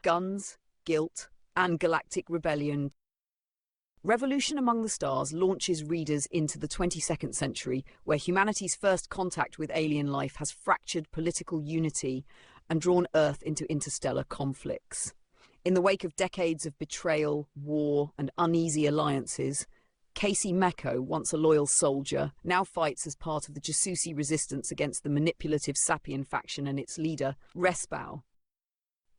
guns, guilt, and galactic rebellion. Revolution Among the Stars launches readers into the 22nd century, where humanity's first contact with alien life has fractured political unity and drawn Earth into interstellar conflicts. In the wake of decades of betrayal, war, and uneasy alliances, Kasey Mako, once a loyal soldier, now fights as part of the Jasoosi resistance against the manipulative Sapien faction and its leader, Respow.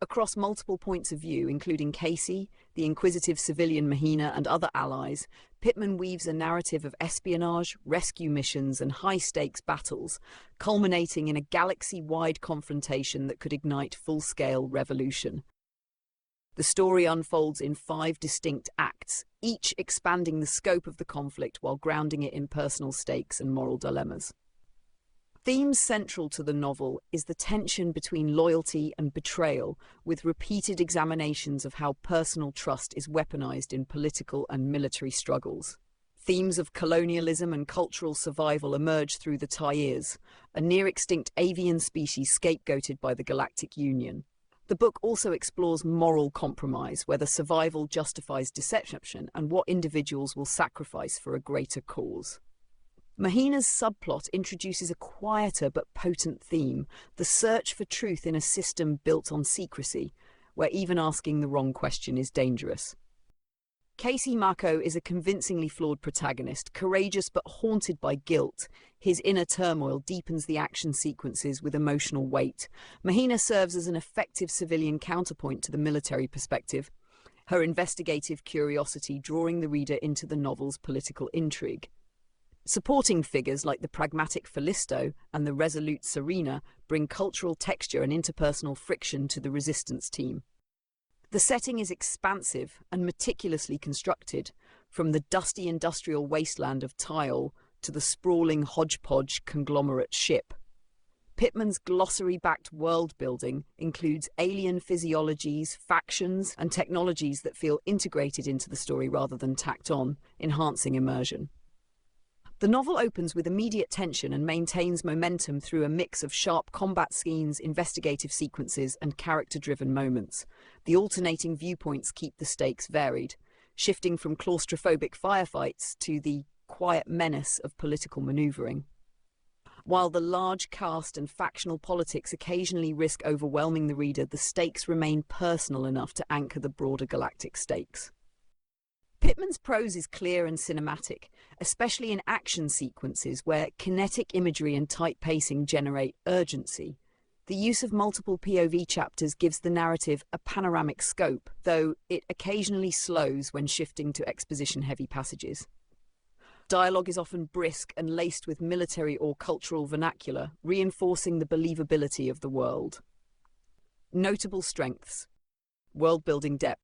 Across multiple points of view, including Kasey, the inquisitive civilian Mahina, and other allies, Pittman weaves a narrative of espionage, rescue missions, and high-stakes battles, culminating in a galaxy-wide confrontation that could ignite full-scale revolution. The story unfolds in 5 distinct acts, each expanding the scope of the conflict while grounding it in personal stakes and moral dilemmas. Themes central to the novel is the tension between loyalty and betrayal, with repeated examinations of how personal trust is weaponized in political and military struggles. Themes of colonialism and cultural survival emerge through the Tayirs, a near-extinct avian species scapegoated by the Galactic Union. The book also explores moral compromise, whether survival justifies deception and what individuals will sacrifice for a greater cause. Mahina's subplot introduces a quieter but potent theme, the search for truth in a system built on secrecy, where even asking the wrong question is dangerous. Kasey Mako is a convincingly flawed protagonist, courageous but haunted by guilt. His inner turmoil deepens the action sequences with emotional weight. Mahina serves as an effective civilian counterpoint to the military perspective, her investigative curiosity drawing the reader into the novel's political intrigue. Supporting figures like the pragmatic Fellisto and the resolute Serena bring cultural texture and interpersonal friction to the resistance team. The setting is expansive and meticulously constructed, from the dusty industrial wasteland of Tayirs to the sprawling hodgepodge conglomerate ship. Pittman's glossary-backed world-building includes alien physiologies, factions, and technologies that feel integrated into the story rather than tacked on, enhancing immersion. The novel opens with immediate tension and maintains momentum through a mix of sharp combat scenes, investigative sequences, and character-driven moments. The alternating viewpoints keep the stakes varied, shifting from claustrophobic firefights to the quiet menace of political maneuvering. While the large cast and factional politics occasionally risk overwhelming the reader, the stakes remain personal enough to anchor the broader galactic stakes. Pittman's prose is clear and cinematic, especially in action sequences where kinetic imagery and tight pacing generate urgency. The use of multiple POV chapters gives the narrative a panoramic scope, though it occasionally slows when shifting to exposition-heavy passages. Dialogue is often brisk and laced with military or cultural vernacular, reinforcing the believability of the world. Notable strengths: world-building depth.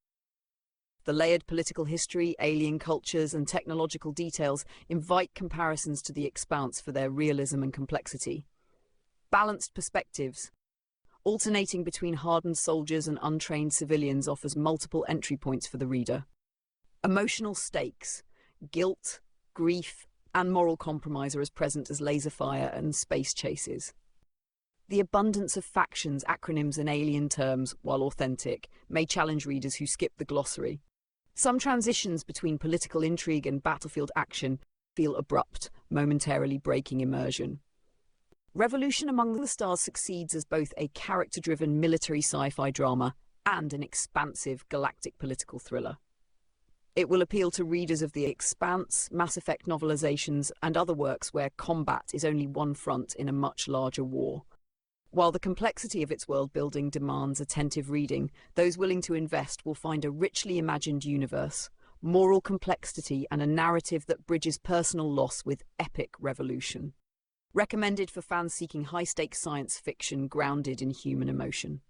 The layered political history, alien cultures, and technological details invite comparisons to The Expanse for their realism and complexity. Balanced perspectives. Alternating between hardened soldiers and untrained civilians offers multiple entry points for the reader. Emotional stakes. Guilt, grief, and moral compromise are as present as laser fire and space chases. The abundance of factions, acronyms, and alien terms, while authentic, may challenge readers who skip the glossary. Some transitions between political intrigue and battlefield action feel abrupt, momentarily breaking immersion. Revolution Among the Stars succeeds as both a character-driven military sci-fi drama and an expansive galactic political thriller. It will appeal to readers of The Expanse, Mass Effect novelizations, and other works where combat is only one front in a much larger war. While the complexity of its world-building demands attentive reading, those willing to invest will find a richly imagined universe, moral complexity, and a narrative that bridges personal loss with epic revolution. Recommended for fans seeking high-stakes science fiction grounded in human emotion.